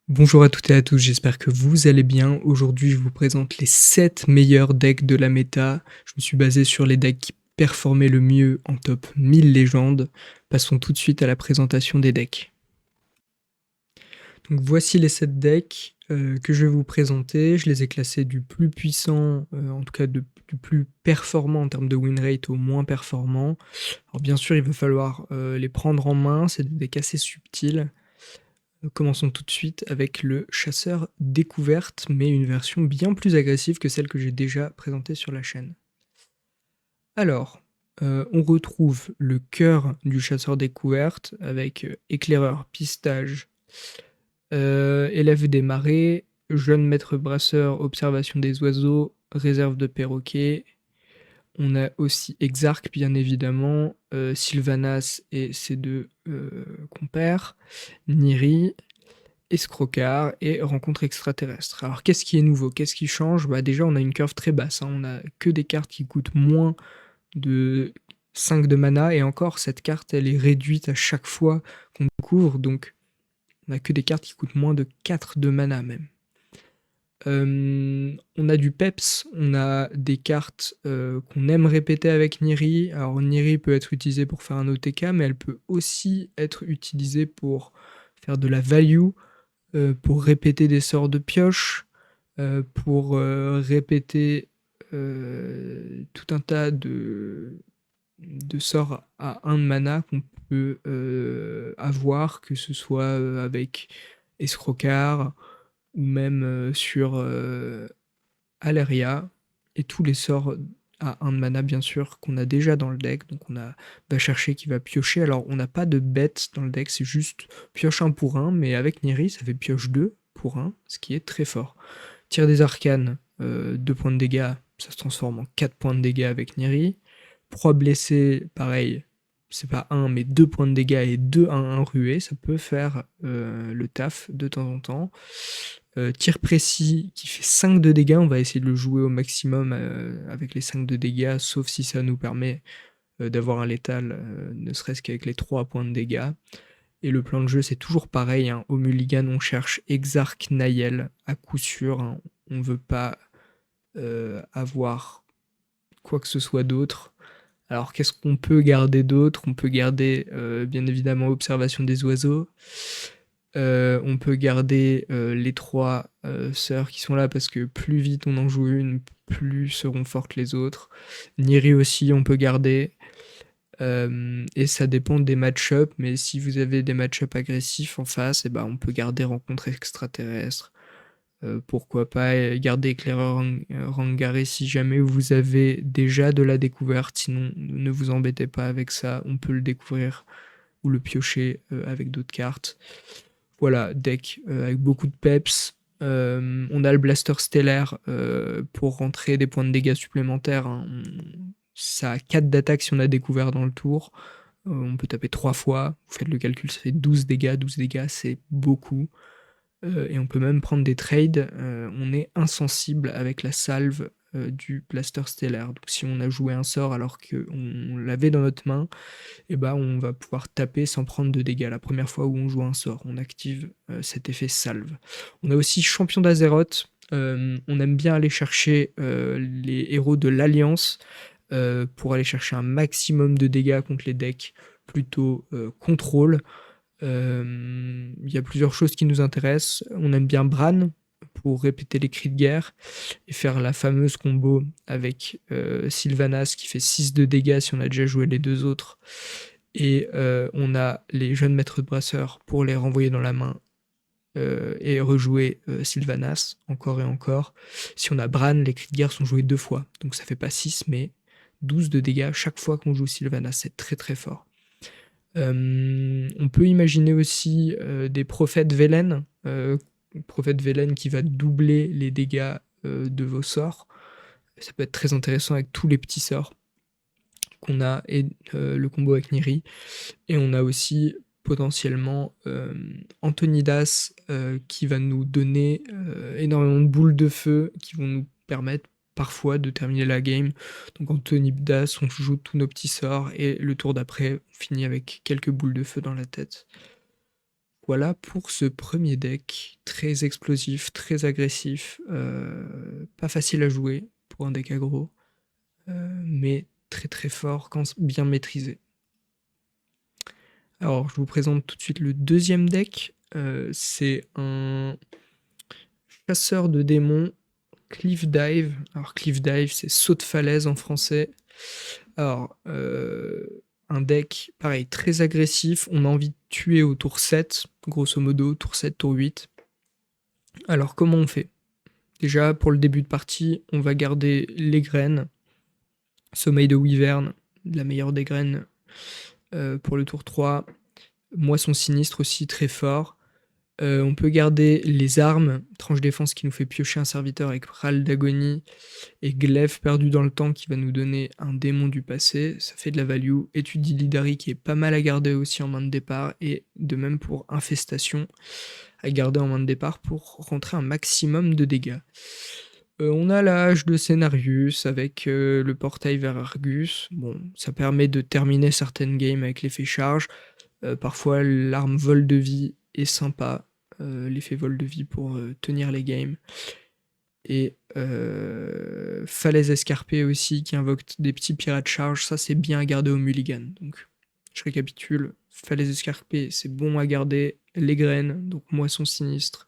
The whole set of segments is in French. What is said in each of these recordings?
Bonjour à toutes et à tous, j'espère que vous allez bien. Aujourd'hui, je vous présente les 7 meilleurs decks de la méta. Je me suis basé sur les decks qui performaient le mieux en top 1000 légendes. Passons tout de suite à la présentation des decks. Donc voici les 7 decks que je vais vous présenter. Je les ai classés du plus puissant, en tout cas du plus performant en termes de win rate au moins performant. Alors bien sûr, il va falloir les prendre en main, c'est des decks assez subtils. Commençons tout de suite avec le chasseur découverte, mais une version bien plus agressive que celle que j'ai déjà présentée sur la chaîne. Alors, on retrouve le cœur du chasseur découverte avec éclaireur, pistage, élève des marais, jeune maître brasseur, observation des oiseaux, réserve de perroquets. On a aussi Exarch, bien évidemment, Sylvanas et ses deux compères, Niri, Escrocard et rencontre extraterrestre. Alors qu'est-ce qui est nouveau? Qu'est-ce qui change? Bah déjà on a une curve très basse, hein. On a que des cartes qui coûtent moins de 5 de mana, et encore cette carte elle est réduite à chaque fois qu'on découvre, donc on a que des cartes qui coûtent moins de 4 de mana même. On a du peps, on a des cartes qu'on aime répéter avec Niri. Alors Niri peut être utilisée pour faire un OTK, mais elle peut aussi être utilisée pour faire de la value, pour répéter des sorts de pioche, pour répéter tout un tas de sorts à 1 de mana qu'on peut avoir, que ce soit avec Escrocard ou même sur Aleria, et tous les sorts à 1 de mana bien sûr qu'on a déjà dans le deck. Donc on va chercher qui va piocher. Alors on n'a pas de bête dans le deck, c'est juste pioche 1 pour 1, mais avec Niri ça fait pioche 2 pour 1, ce qui est très fort. Tir des arcanes, 2 points de dégâts, ça se transforme en 4 points de dégâts avec Niri. Proie blessée, pareil, c'est pas 1 mais 2 points de dégâts et 2 1-1 ruée, ça peut faire le taf de temps en temps. Tir précis qui fait 5 de dégâts, on va essayer de le jouer au maximum avec les 5 de dégâts, sauf si ça nous permet d'avoir un létal, ne serait-ce qu'avec les 3 points de dégâts. Et le plan de jeu c'est toujours pareil, hein. Au mulligan on cherche Exarch Nayel à coup sûr, hein. On veut pas avoir quoi que ce soit d'autre. Alors qu'est-ce qu'on peut garder d'autre? On peut garder bien évidemment observation des oiseaux. On peut garder les 3 sœurs qui sont là, parce que plus vite on en joue une, plus seront fortes les autres. Niri aussi on peut garder. Et ça dépend des match-up, mais si vous avez des match-up agressifs en face, et ben on peut garder rencontre extraterrestre. Pourquoi pas garder éclaireur Rangaré si jamais vous avez déjà de la découverte, sinon ne vous embêtez pas avec ça, on peut le découvrir ou le piocher avec d'autres cartes. Voilà, deck avec beaucoup de peps. On a le blaster stellaire pour rentrer des points de dégâts supplémentaires, hein. Ça a 4 d'attaque si on a découvert dans le tour. On peut taper 3 fois, vous faites le calcul, ça fait 12 dégâts. 12 dégâts c'est beaucoup. Et on peut même prendre des trades. On est insensible avec la salve du blaster stellaire. Donc si on a joué un sort alors qu'on l'avait dans notre main, et bah on va pouvoir taper sans prendre de dégâts. La première fois où on joue un sort, on active cet effet salve. On a aussi champion d'Azeroth. On aime bien aller chercher les héros de l'Alliance pour aller chercher un maximum de dégâts contre les decks plutôt contrôle. Il y a plusieurs choses qui nous intéressent. On aime bien Bran pour répéter les cris de guerre et faire la fameuse combo avec Sylvanas qui fait 6 de dégâts si on a déjà joué les deux autres. Et on a les jeunes maîtres de brasseurs pour les renvoyer dans la main et rejouer Sylvanas encore et encore. Si on a Bran, les cris de guerre sont joués 2 fois, donc ça fait pas 6 mais 12 de dégâts chaque fois qu'on joue Sylvanas, c'est très très fort. On peut imaginer aussi des prophètes Velen, prophète Velen qui va doubler les dégâts de vos sorts. Ça peut être très intéressant avec tous les petits sorts qu'on a, et le combo avec Niri. Et on a aussi potentiellement Antonidas qui va nous donner énormément de boules de feu qui vont nous permettre parfois de terminer la game. Donc Antonidas, on joue tous nos petits sorts et le tour d'après on finit avec quelques boules de feu dans la tête. Voilà pour ce premier deck, très explosif, très agressif, pas facile à jouer pour un deck aggro, mais très très fort quand bien maîtrisé. Alors je vous présente tout de suite le deuxième deck, c'est un chasseur de démons, Cliff Dive. Alors Cliff Dive c'est saut de falaise en français. Alors un deck pareil très agressif, on a envie de tuer au tour 7, grosso modo, tour 7, tour 8. Alors comment on fait? Déjà pour le début de partie, on va garder les graines, Sommeil de Wyvern, la meilleure des graines pour le tour 3, Moisson Sinistre aussi très fort. On peut garder les armes, Tranche Défense qui nous fait piocher un serviteur avec Râle d'Agonie, et Glaive perdu dans le temps qui va nous donner un démon du passé, ça fait de la value. Étude d'Illidari qui est pas mal à garder aussi en main de départ, et de même pour Infestation, à garder en main de départ pour rentrer un maximum de dégâts. On a la hache de Scénarius avec le portail vers Argus. Bon, ça permet de terminer certaines games avec l'effet charge. Parfois, l'arme vol de vie est sympa. L'effet vol de vie pour tenir les games. Et Falaise Escarpée aussi qui invoque des petits pirates charge. Ça, c'est bien à garder au mulligan. Donc, je récapitule. Falaise Escarpée, c'est bon à garder. Les graines, donc Moisson Sinistre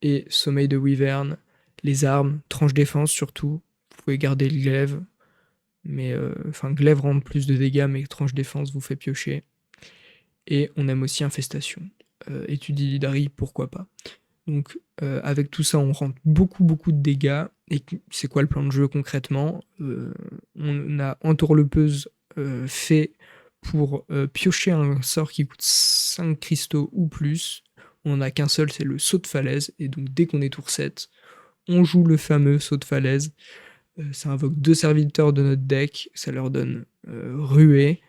et Sommeil de Wyvern. Les armes, Tranche Défense surtout. Vous pouvez garder le glaive. Mais glaive rend plus de dégâts, mais Tranche Défense vous fait piocher. Et on aime aussi Infestation. Étude d'Illidari, pourquoi pas. Donc avec tout ça, on rentre beaucoup de dégâts. Et c'est quoi le plan de jeu concrètement? On a Entourloupeuse fait pour piocher un sort qui coûte 5 cristaux ou plus. On n'en a qu'un seul, c'est le saut de falaise. Et donc dès qu'on est tour 7, on joue le fameux saut de falaise. Ça invoque 2 serviteurs de notre deck, ça leur donne ruée.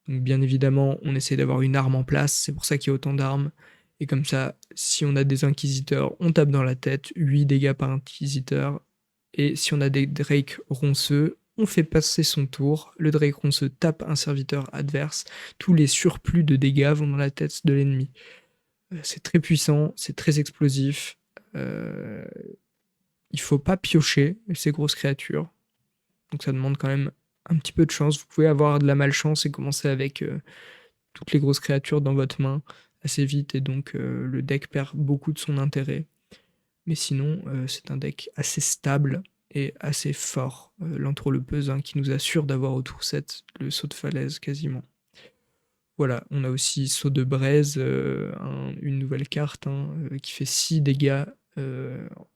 Donc bien évidemment, on essaie d'avoir une arme en place, c'est pour ça qu'il y a autant d'armes. Et comme ça, si on a des inquisiteurs, on tape dans la tête, 8 dégâts par inquisiteur. Et si on a des Drake ronceux, on fait passer son tour, le Drake ronceux tape un serviteur adverse, tous les surplus de dégâts vont dans la tête de l'ennemi. C'est très puissant, c'est très explosif. Il faut pas piocher ces grosses créatures. Donc ça demande quand même un petit peu de chance. Vous pouvez avoir de la malchance et commencer avec toutes les grosses créatures dans votre main assez vite, et donc le deck perd beaucoup de son intérêt. Mais sinon, c'est un deck assez stable et assez fort. L'entourloupeuse qui nous assure d'avoir au tour 7 le saut de falaise quasiment. Voilà, on a aussi saut de braise, une nouvelle carte qui fait 6 dégâts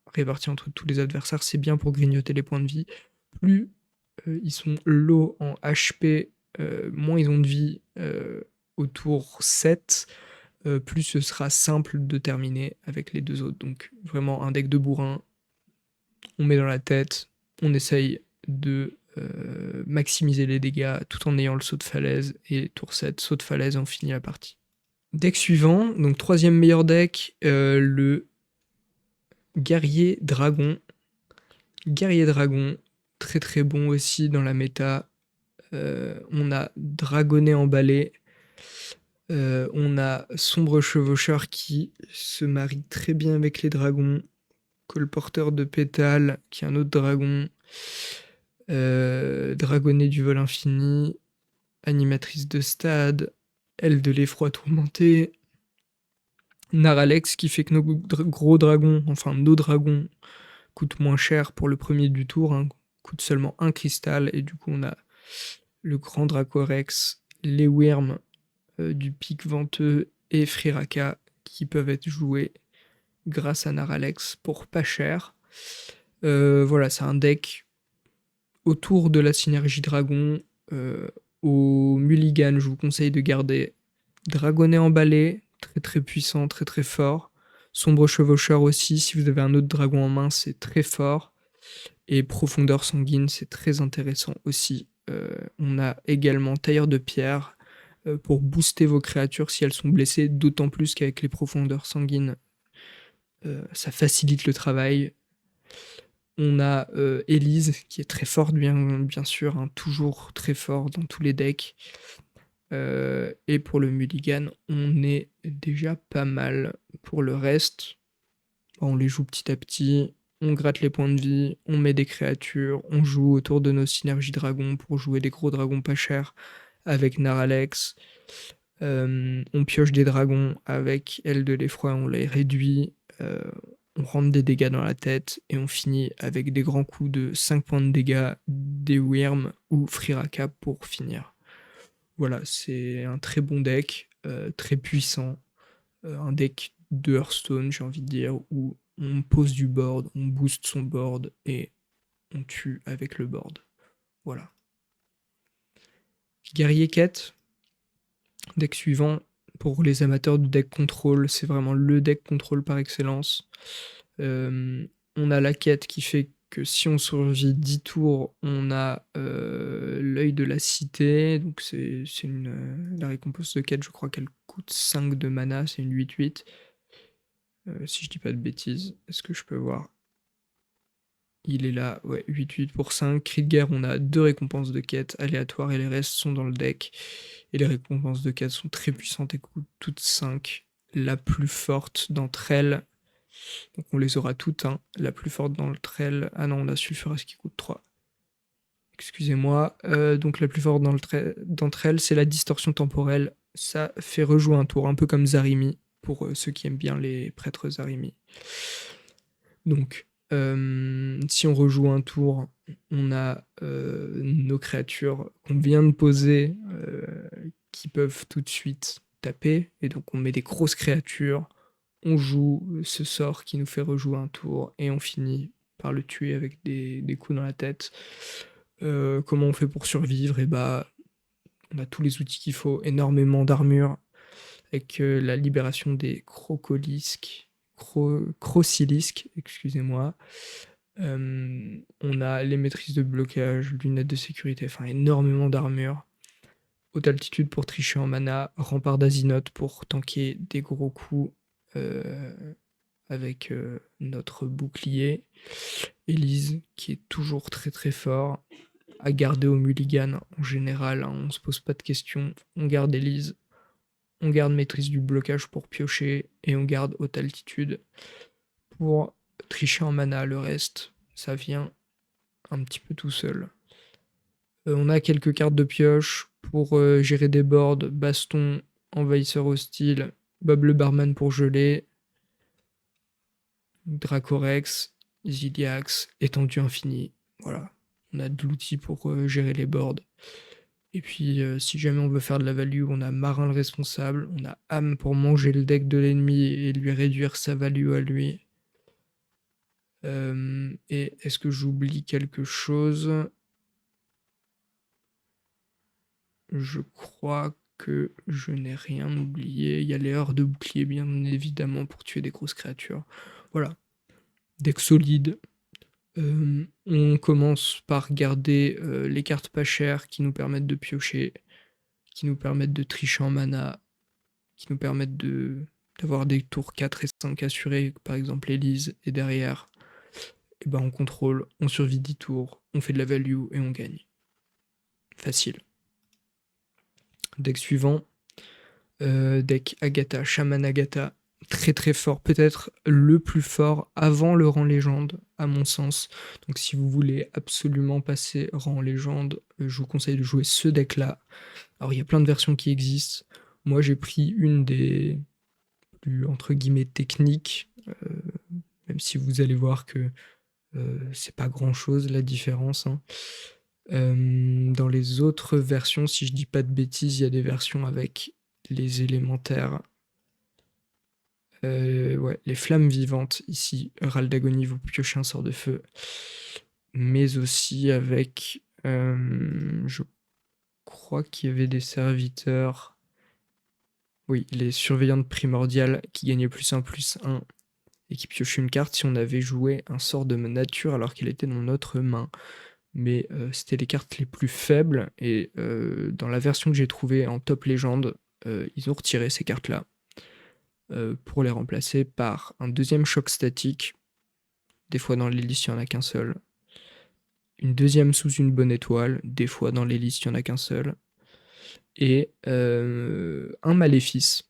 répartis entre tous les adversaires. C'est bien pour grignoter les points de vie. Plus ils sont low en HP, moins ils ont de vie au tour 7, plus ce sera simple de terminer avec les deux autres. Donc vraiment un deck de bourrin, on met dans la tête, on essaye de maximiser les dégâts tout en ayant le saut de falaise, et tour 7, saut de falaise, on finit la partie. Deck suivant, donc troisième meilleur deck, le Guerrier Dragon. Guerrier Dragon, très très bon aussi dans la méta. On a Dragonnet emballé. On a Sombre Chevaucheur qui se marie très bien avec les dragons. Colporteur de pétales, qui est un autre dragon. Dragonnet du vol infini. Animatrice de stade. Aile de l'effroi tourmenté. Naralex qui fait que nos gros dragons, enfin nos dragons, coûtent moins cher pour le premier du tour, coûte seulement 1 cristal, et du coup on a le grand Dracorex, les Wyrms du pic venteux et Friraka qui peuvent être joués grâce à Naralex pour pas cher. Voilà, c'est un deck autour de la synergie dragon. Au mulligan, je vous conseille de garder Dragonnet emballé, très très puissant, très très fort. Sombre Chevaucheur aussi, si vous avez un autre dragon en main, c'est très fort. Et Profondeur Sanguine, c'est très intéressant aussi. On a également Tailleur de Pierre pour booster vos créatures si elles sont blessées, d'autant plus qu'avec les Profondeurs Sanguines, ça facilite le travail. On a Élise, qui est très forte, bien sûr, toujours très fort dans tous les decks. Et pour le mulligan, on est déjà pas mal. Pour le reste, on les joue petit à petit, on gratte les points de vie, on met des créatures, on joue autour de nos synergies dragons pour jouer des gros dragons pas chers avec Naralex. On pioche des dragons avec Aile de l'Effroi, on les réduit. On rentre des dégâts dans la tête et on finit avec des grands coups de 5 points de dégâts, des Wyrm ou Friraka pour finir. Voilà, c'est un très bon deck, très puissant, un deck de Hearthstone, j'ai envie de dire, où on pose du board, on booste son board et on tue avec le board. Voilà. Guerrier quête, deck suivant. Pour les amateurs de deck contrôle, c'est vraiment le deck contrôle par excellence. On a la quête qui fait que si on survit 10 tours, on a l'œil de la cité. Donc c'est la récompense de quête, je crois qu'elle coûte 5 de mana, c'est une 8-8. Si je dis pas de bêtises, est-ce que je peux voir? Il est là, ouais, 8-8 pour 5. Cri de guerre, on a 2 récompenses de quête aléatoires et les restes sont dans le deck. Et les récompenses de quête sont très puissantes et coûtent toutes 5. La plus forte d'entre elles, donc on les aura toutes, hein. La plus forte d'entre elles, ah non, on a Sulfuras qui coûte 3. Excusez-moi. Donc la plus forte d'entre elles, c'est la distorsion temporelle. Ça fait rejouer un tour, un peu comme Zarimi, pour ceux qui aiment bien les prêtres Zarimi. Donc, si on rejoue un tour, on a nos créatures qu'on vient de poser qui peuvent tout de suite taper. Et donc on met des grosses créatures, on joue ce sort qui nous fait rejouer un tour et on finit par le tuer avec des coups dans la tête. Comment on fait pour survivre? Et bah, on a tous les outils qu'il faut, énormément d'armure, avec la libération des crocilisques, excusez-moi. On a les maîtrises de blocage, lunettes de sécurité, enfin énormément d'armure. Haute altitude pour tricher en mana, rempart d'Azinoth pour tanker des gros coups avec notre bouclier. Elise qui est toujours très très fort. À garder au mulligan en général, hein, on se pose pas de questions. On garde Elise, on garde maîtrise du blocage pour piocher et on garde haute altitude pour tricher en mana. Le reste, ça vient un petit peu tout seul. On a quelques cartes de pioche pour gérer des boards, baston, envahisseur hostile, Bob le barman pour geler, Dracorex, Ziliax, étendue infinie. Voilà, on a de l'outil pour gérer les boards. Et puis, si jamais on veut faire de la value, on a Marin le responsable, on a âme pour manger le deck de l'ennemi et lui réduire sa value à lui. Et est-ce que j'oublie quelque chose? Je crois que je n'ai rien oublié. Il y a les heures de bouclier, bien évidemment, pour tuer des grosses créatures. Voilà. Deck solide. On commence par garder les cartes pas chères qui nous permettent de piocher, qui nous permettent de tricher en mana, qui nous permettent d'avoir des tours 4 et 5 assurés, par exemple Elise, et derrière, et ben on contrôle, on survit 10 tours, on fait de la value et on gagne. Facile. Deck suivant, deck Agatha, Shaman Agatha, très très fort, peut-être le plus fort avant le rang légende, à mon sens. Donc si vous voulez absolument passer rang légende, je vous conseille de jouer ce deck-là. Alors il y a plein de versions qui existent. Moi j'ai pris une des plus, entre guillemets, techniques, même si vous allez voir que c'est pas grand-chose la différence, hein. Dans les autres versions, si je dis pas de bêtises, il y a des versions avec les élémentaires. Ouais, les flammes vivantes, ici, râle d'agonie, vous piochez un sort de feu. Mais aussi avec... je crois qu'il y avait des serviteurs... Oui, les surveillantes primordiales qui gagnaient +1/+1 et qui piochaient une carte si on avait joué un sort de nature alors qu'il était dans notre main. Mais c'était les cartes les plus faibles, et dans la version que j'ai trouvée en top légende, ils ont retiré ces cartes-là pour les remplacer par un deuxième choc statique. Des fois dans les listes, il n'y en a qu'un seul. Une deuxième sous une bonne étoile. Des fois dans les listes, il n'y en a qu'un seul. et un maléfice.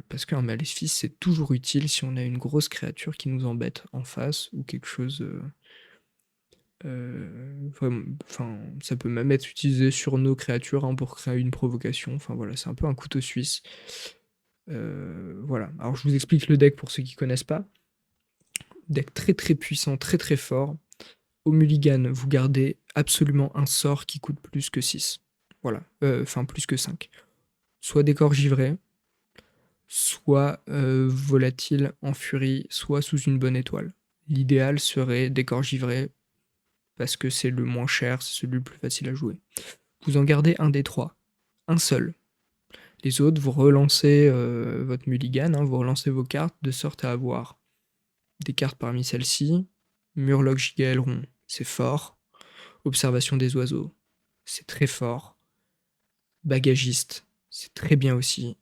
Parce qu'un maléfice, c'est toujours utile si on a une grosse créature qui nous embête en face ou quelque chose. Enfin, ça peut même être utilisé sur nos créatures hein, pour créer une provocation. Enfin voilà, c'est un peu un couteau suisse. Voilà. Alors je vous explique le deck pour ceux qui connaissent pas. Deck très très puissant, très très fort. Au mulligan, vous gardez absolument un sort qui coûte plus que 6. Voilà. Enfin, plus que 5. Soit décor givré, soit volatile en furie, soit sous une bonne étoile. L'idéal serait décor givré, parce que c'est le moins cher, c'est celui le plus facile à jouer. Vous en gardez un des trois. Un seul. Les autres, vous relancez votre mulligan, hein, vous relancez vos cartes, de sorte à avoir des cartes parmi celles-ci. Murloc Gigaelron, c'est fort. Observation des oiseaux, c'est très fort. Bagagiste, c'est très bien aussi.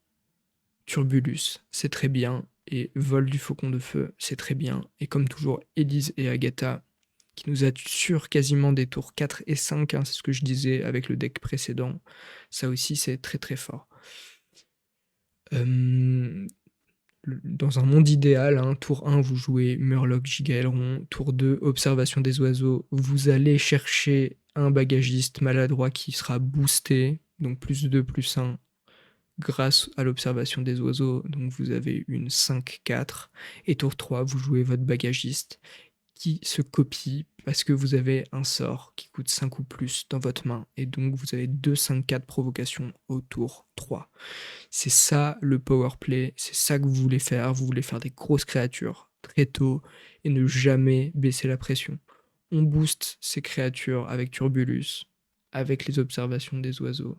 Turbulus, c'est très bien. Et Vol du Faucon de Feu, c'est très bien. Et comme toujours, Élise et Agatha, qui nous assurent quasiment des tours 4 et 5, hein, c'est ce que je disais avec le deck précédent. Ça aussi, c'est très très fort. Dans un monde idéal, hein, tour 1, vous jouez Murloc Gigaelron, tour 2, Observation des oiseaux, vous allez chercher un bagagiste maladroit qui sera boosté, donc plus 2, plus 1, grâce à l'observation des oiseaux, donc vous avez une 5-4, et tour 3, vous jouez votre bagagiste, qui se copie parce que vous avez un sort qui coûte 5 ou plus dans votre main, et donc vous avez 2 5-4 provocations au tour 3. C'est ça le power play, c'est ça que vous voulez faire des grosses créatures très tôt, et ne jamais baisser la pression. On booste ces créatures avec Turbulus, avec les observations des oiseaux.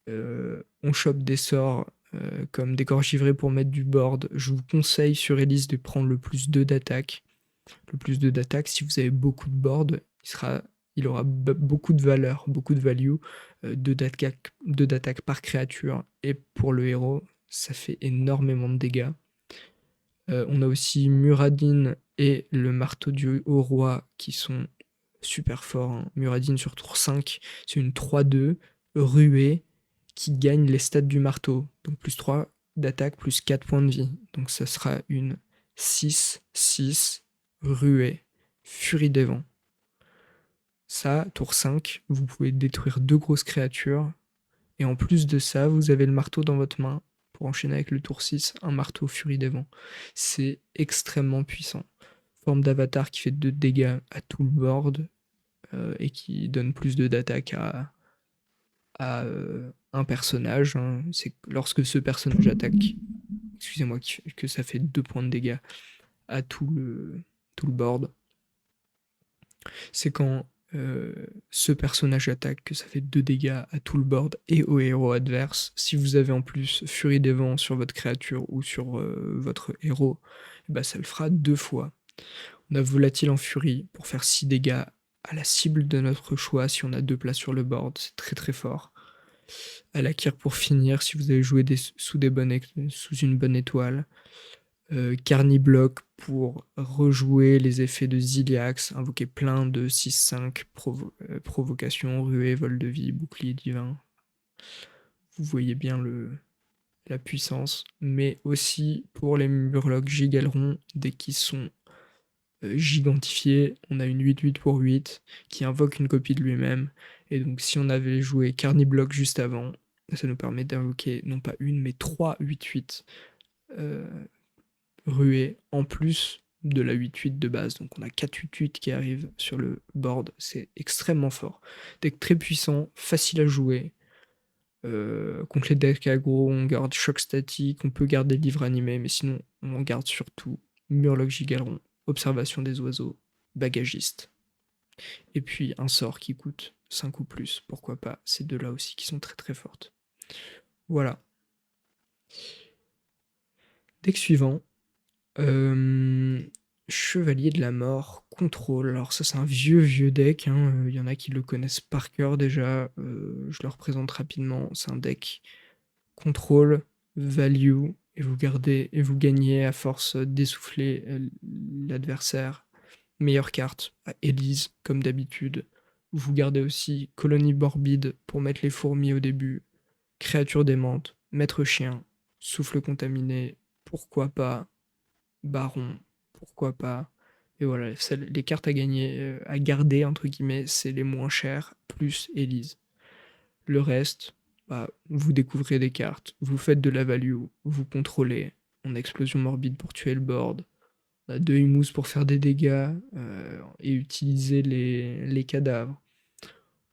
On chope des sorts comme décor givré pour mettre du board. Je vous conseille sur Elise de prendre le plus 2 d'attaque. Le plus 2 d'attaque, si vous avez beaucoup de board, il aura beaucoup de valeur, beaucoup de value. 2 d'attaque par créature. Et pour le héros, ça fait énormément de dégâts. On a aussi Muradin et le marteau du haut roi qui sont super forts. Hein. Muradin sur tour 5, c'est une 3-2 ruée qui gagne les stats du marteau. Donc plus 3 d'attaque, plus 4 points de vie. Donc ça sera une 6-6 ruée. Furie des vents. Ça, tour 5, vous pouvez détruire 2 grosses créatures. Et en plus de ça, vous avez le marteau dans votre main pour enchaîner avec le tour 6, un marteau Furie des vents. C'est extrêmement puissant. Forme d'avatar qui fait 2 dégâts à tout le board et qui donne plus de d'attaque à un personnage. Hein. C'est lorsque ce personnage attaque, excusez-moi, que ça fait 2 points de dégâts à tout le board. C'est quand ce personnage attaque que ça fait 2 dégâts à tout le board et au héros adverse. Si vous avez en plus Furie des Vents sur votre créature ou sur votre héros, bah ça le fera 2 fois. On a Volatile en Furie pour faire 6 dégâts à la cible de notre choix si on a 2 places sur le board, c'est très très fort. À la Kir pour finir, si vous avez joué sous une bonne étoile. Carniblock pour rejouer les effets de Ziliax, invoquer plein de 6-5, provocation, ruée, vol de vie, bouclier divin. Vous voyez bien la puissance, mais aussi pour les Murlocs Gigaelron, dès qu'ils sont gigantifiés, on a une 8-8 pour 8 qui invoque une copie de lui-même, et donc si on avait joué Carniblock juste avant, ça nous permet d'invoquer non pas une, mais 3 8-8 ruée en plus de la 8-8 de base. Donc on a 4 8-8 qui arrivent sur le board. C'est extrêmement fort. Deck très puissant, facile à jouer. Contre les decks aggro, on garde choc statique, on peut garder livre animé, mais sinon on garde surtout Murloc Gigaelron, observation des oiseaux, bagagiste. Et puis un sort qui coûte 5 ou plus, pourquoi pas, ces deux-là aussi qui sont très très fortes. Voilà. Deck suivant, Chevalier de la Mort, contrôle. Alors ça c'est un vieux deck, hein. Y en a qui le connaissent par cœur déjà. Je le représente rapidement. C'est un deck contrôle, value, et vous gagnez à force d'essouffler l'adversaire. Meilleure carte à Elise, comme d'habitude. Vous gardez aussi colonie morbide pour mettre les fourmis au début, créature démente, maître chien, souffle contaminé, pourquoi pas, baron, pourquoi pas. Et voilà, les cartes à gagner, à garder, entre guillemets, c'est les moins chères, plus Elise. Le reste, bah, vous découvrez des cartes, vous faites de la value, vous contrôlez. On a explosion morbide pour tuer le board. On a 2 humus pour faire des dégâts et utiliser les cadavres.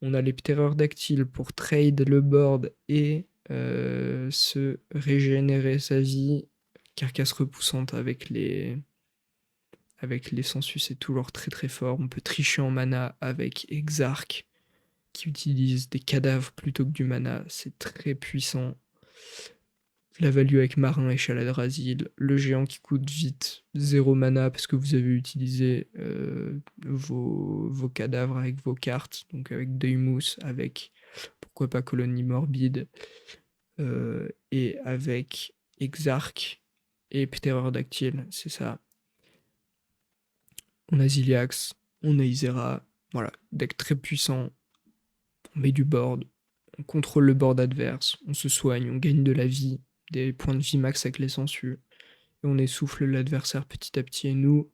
On a les ptérodactyles pour trade le board et se régénérer sa vie. Carcasse repoussante avec les sensus, c'est toujours très très fort. On peut tricher en mana avec Exarch qui utilise des cadavres plutôt que du mana, c'est très puissant. La value avec Marin et Chaladrasil, le géant qui coûte vite 0 mana parce que vous avez utilisé vos cadavres avec vos cartes, donc avec Deimous, avec pourquoi pas Colonie Morbide, et avec Exarch et Pterodactyle, c'est ça. On a Ziliax, on a Isera, voilà, deck très puissant. On met du board, on contrôle le board adverse, on se soigne, on gagne de la vie, des points de vie max avec les sensus, et on essouffle l'adversaire petit à petit, et nous,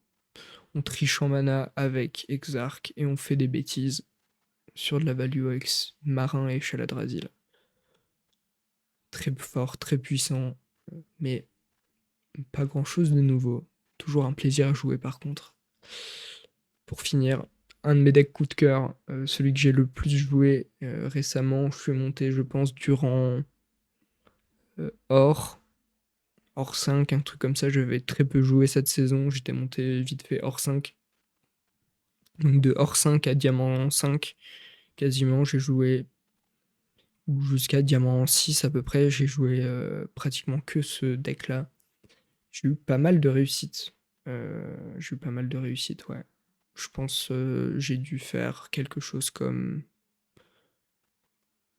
on triche en mana avec Exarch, et on fait des bêtises sur de la value avec Marin et Chaladrasil. Très fort, très puissant, mais pas grand chose de nouveau. Toujours un plaisir à jouer par contre. Pour finir, un de mes decks coup de cœur, celui que j'ai le plus joué récemment, je suis monté je pense durant Or 5, un truc comme ça, j'avais très peu joué cette saison, j'étais monté vite fait Or 5. Donc de Or 5 à Diamant 5, quasiment, j'ai joué, ou jusqu'à Diamant 6 à peu près, j'ai joué pratiquement que ce deck-là. J'ai eu pas mal de réussites. Ouais. Je pense j'ai dû faire quelque chose comme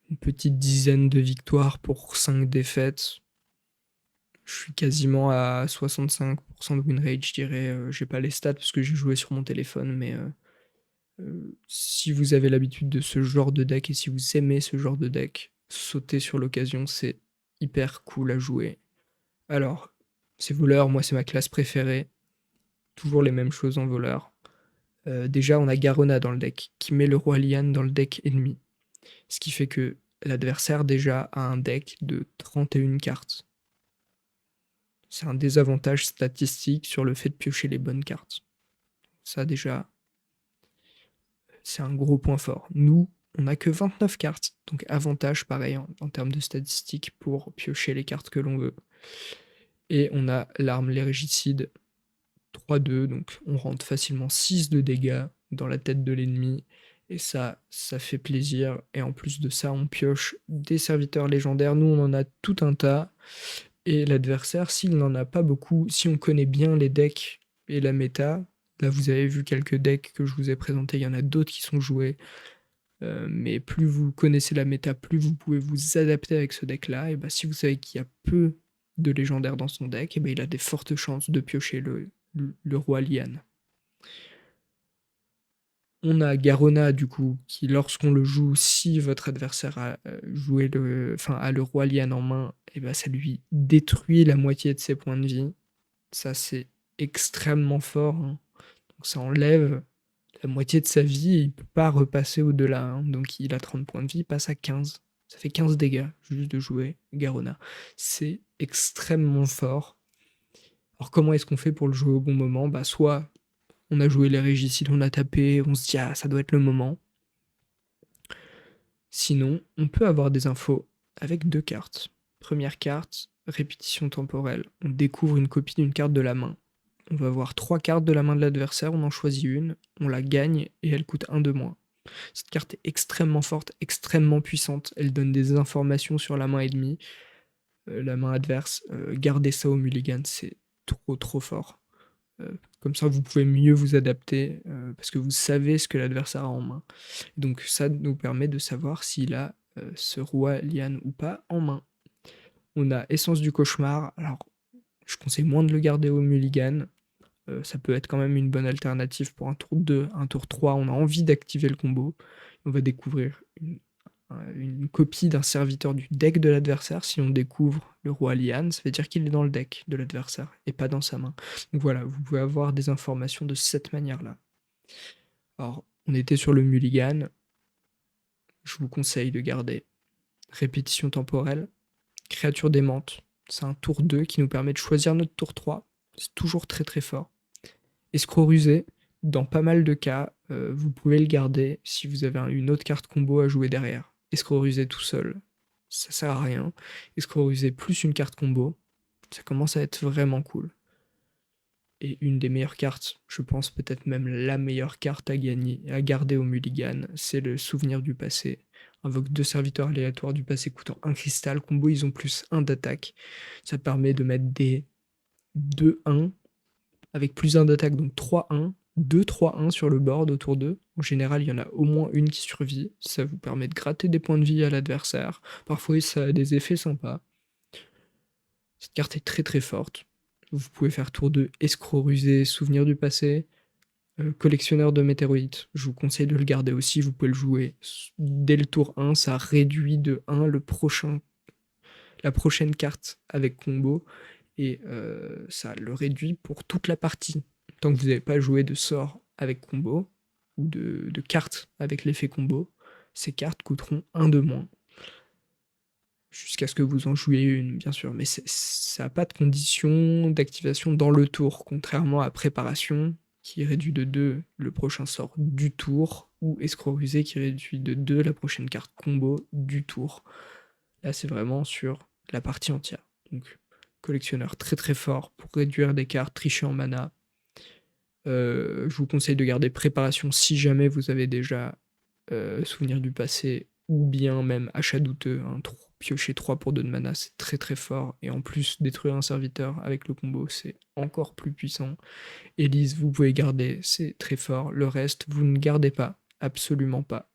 une petite dizaine de victoires pour 5 défaites. Je suis quasiment à 65% de win rate, je dirais. J'ai pas les stats parce que j'ai joué sur mon téléphone, mais si vous avez l'habitude de ce genre de deck et si vous aimez ce genre de deck, sauter sur l'occasion, c'est hyper cool à jouer. Alors, c'est voleur, moi c'est ma classe préférée. Toujours les mêmes choses en voleur. Déjà, on a Garona dans le deck, qui met le roi Lian dans le deck ennemi. Ce qui fait que l'adversaire déjà a un deck de 31 cartes. C'est un désavantage statistique sur le fait de piocher les bonnes cartes. Ça déjà, c'est un gros point fort. Nous, on n'a que 29 cartes, donc avantage pareil en termes de statistiques pour piocher les cartes que l'on veut. Et on a l'arme lérigicide 3-2, donc on rentre facilement 6 de dégâts dans la tête de l'ennemi. Et ça fait plaisir. Et en plus de ça, on pioche des serviteurs légendaires. Nous, on en a tout un tas. Et l'adversaire, s'il n'en a pas beaucoup, si on connaît bien les decks et la méta, là vous avez vu quelques decks que je vous ai présentés, il y en a d'autres qui sont joués. Mais plus vous connaissez la méta, plus vous pouvez vous adapter avec ce deck-là. Et bah, si vous savez qu'il y a peu de légendaires dans son deck, et bah, il a des fortes chances de piocher le roi Lian. On a Garona du coup, qui lorsqu'on le joue, si votre adversaire a a le roi Lian en main, et bah, ça lui détruit la moitié de ses points de vie. Ça c'est extrêmement fort, hein. Donc ça enlève la moitié de sa vie et il peut pas repasser au-delà, hein. Donc il a 30 points de vie, il passe à 15. Ça fait 15 dégâts juste de jouer Garona. C'est extrêmement fort. Alors comment est-ce qu'on fait pour le jouer au bon moment? Bah soit on a joué les régicides, on a tapé, on se dit ah ça doit être le moment. Sinon, on peut avoir des infos avec 2 cartes. Première carte, répétition temporelle. On découvre une copie d'une carte de la main. On va voir 3 cartes de la main de l'adversaire, on en choisit une, on la gagne et elle coûte 1 de moins. Cette carte est extrêmement forte, extrêmement puissante. Elle donne des informations sur la main ennemie, la main adverse. Garder ça au mulligan, c'est trop fort. Comme ça, vous pouvez mieux vous adapter parce que vous savez ce que l'adversaire a en main. Donc ça nous permet de savoir s'il a ce roi Lian ou pas en main. On a Essence du Cauchemar. Alors, je conseille moins de le garder au mulligan. ça peut être quand même une bonne alternative pour un tour 2, un tour 3, on a envie d'activer le combo. On va découvrir une copie d'un serviteur du deck de l'adversaire. Si on découvre le roi Liane, ça veut dire qu'il est dans le deck de l'adversaire et pas dans sa main. Donc voilà, vous pouvez avoir des informations de cette manière-là. Alors, on était sur le mulligan. Je vous conseille de garder répétition temporelle, créature démente. C'est un tour 2 qui nous permet de choisir notre tour 3. C'est toujours très très fort. Escroc rusé, dans pas mal de cas, vous pouvez le garder si vous avez une autre carte combo à jouer derrière. Escroc rusé tout seul, ça sert à rien. Escroc rusé plus une carte combo, ça commence à être vraiment cool. Et une des meilleures cartes, je pense peut-être même la meilleure carte à gagner, à garder au mulligan, c'est le souvenir du passé. Invoque 2 serviteurs aléatoires du passé coûtant 1 cristal, combo ils ont plus 1 d'attaque. Ça permet de mettre des 2-1 avec plus 1 d'attaque, donc 3-1, 2-3-1 sur le board autour d'eux. En général, il y en a au moins une qui survit. Ça vous permet de gratter des points de vie à l'adversaire. Parfois, ça a des effets sympas. Cette carte est très très forte. Vous pouvez faire tour 2, escroc rusé, souvenir du passé, collectionneur de météorites. Je vous conseille de le garder aussi, vous pouvez le jouer dès le tour 1, ça réduit de 1 la prochaine carte avec combo, et ça le réduit pour toute la partie. Tant que vous n'avez pas joué de sort avec combo, ou de cartes avec l'effet combo, ces cartes coûteront 1 de moins. Jusqu'à ce que vous en jouiez une, bien sûr, mais ça n'a pas de condition d'activation dans le tour, contrairement à préparation, qui réduit de 2 le prochain sort du tour, ou escroc rusé qui réduit de 2 la prochaine carte combo du tour. Là, c'est vraiment sur la partie entière. Donc, collectionneur très très fort pour réduire des cartes, tricher en mana. Je vous conseille de garder préparation si jamais vous avez déjà souvenir du passé, ou bien même achat douteux, hein, piocher 3 pour 2 de mana, c'est très très fort, et en plus détruire un serviteur avec le combo, c'est encore plus puissant. Elise, vous pouvez garder, c'est très fort, le reste, vous ne gardez pas, absolument pas.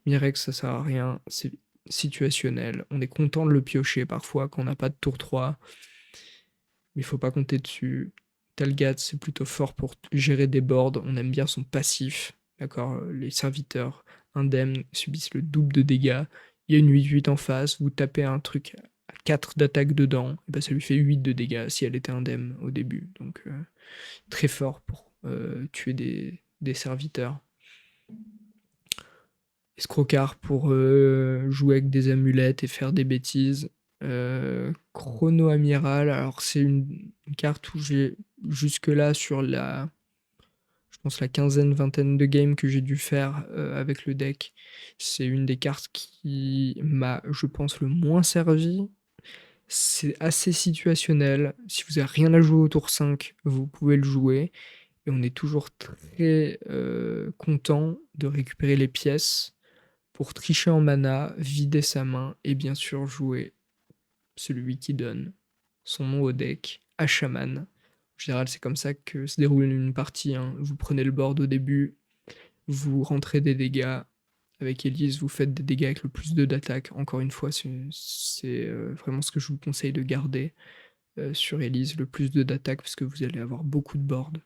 Mirex, ça sert à rien, c'est situationnel, on est content de le piocher parfois quand on n'a pas de tour 3, mais il faut pas compter dessus. Talgat, c'est plutôt fort pour gérer des boards, on aime bien son passif, d'accord, les serviteurs indemnes subissent le double de dégâts, il y a une 8-8 en face, vous tapez un truc à 4 d'attaque dedans, et ben ça lui fait 8 de dégâts si elle était indemne au début, donc très fort pour tuer des serviteurs. Escrocard pour jouer avec des amulettes et faire des bêtises. Chrono Amiral, alors c'est une carte où j'ai jusque-là sur je pense la quinzaine, vingtaine de games que j'ai dû faire avec le deck, c'est une des cartes qui m'a, je pense, le moins servi. C'est assez situationnel. Si vous avez rien à jouer au tour 5, vous pouvez le jouer. Et on est toujours très content de récupérer les pièces pour tricher en mana, vider sa main et bien sûr jouer celui qui donne son nom au deck à Shaman. En général, c'est comme ça que se déroule une partie, hein. Vous prenez le board au début, vous rentrez des dégâts. Avec Elise, vous faites des dégâts avec le plus 2 d'attaque. Encore une fois, c'est vraiment ce que je vous conseille de garder sur Elise, le plus 2 d'attaque, parce que vous allez avoir beaucoup de board.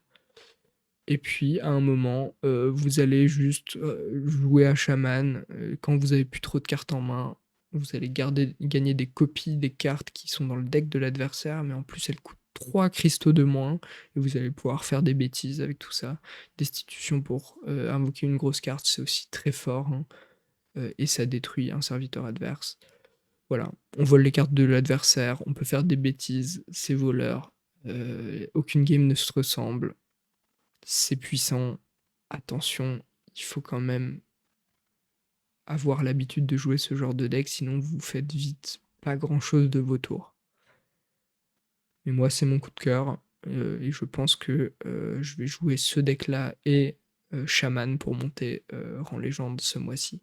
Et puis, à un moment, vous allez juste jouer à Shaman. Quand vous avez plus trop de cartes en main, vous allez gagner des copies des cartes qui sont dans le deck de l'adversaire, mais en plus, elles coûtent 3 cristaux de moins, et vous allez pouvoir faire des bêtises avec tout ça. Destitution pour invoquer une grosse carte, c'est aussi très fort, hein, et ça détruit un serviteur adverse. Voilà, on vole les cartes de l'adversaire, on peut faire des bêtises, c'est voleur. Aucune game ne se ressemble. C'est puissant, attention, il faut quand même avoir l'habitude de jouer ce genre de deck, sinon vous faites vite pas grand chose de vos tours. Mais moi c'est mon coup de cœur, et je pense que je vais jouer ce deck là et Shaman pour monter rang légende ce mois-ci.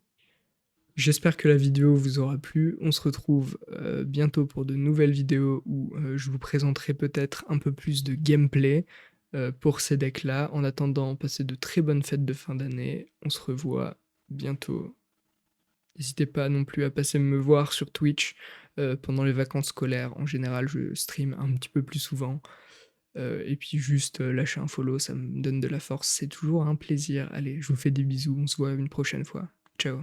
J'espère que la vidéo vous aura plu, on se retrouve bientôt pour de nouvelles vidéos où je vous présenterai peut-être un peu plus de gameplay pour ces decks-là. En attendant, passez de très bonnes fêtes de fin d'année, on se revoit bientôt. N'hésitez pas non plus à passer me voir sur Twitch pendant les vacances scolaires, en général je stream un petit peu plus souvent. Et puis juste, lâcher un follow, ça me donne de la force, c'est toujours un plaisir. Allez, je vous fais des bisous, on se voit une prochaine fois. Ciao.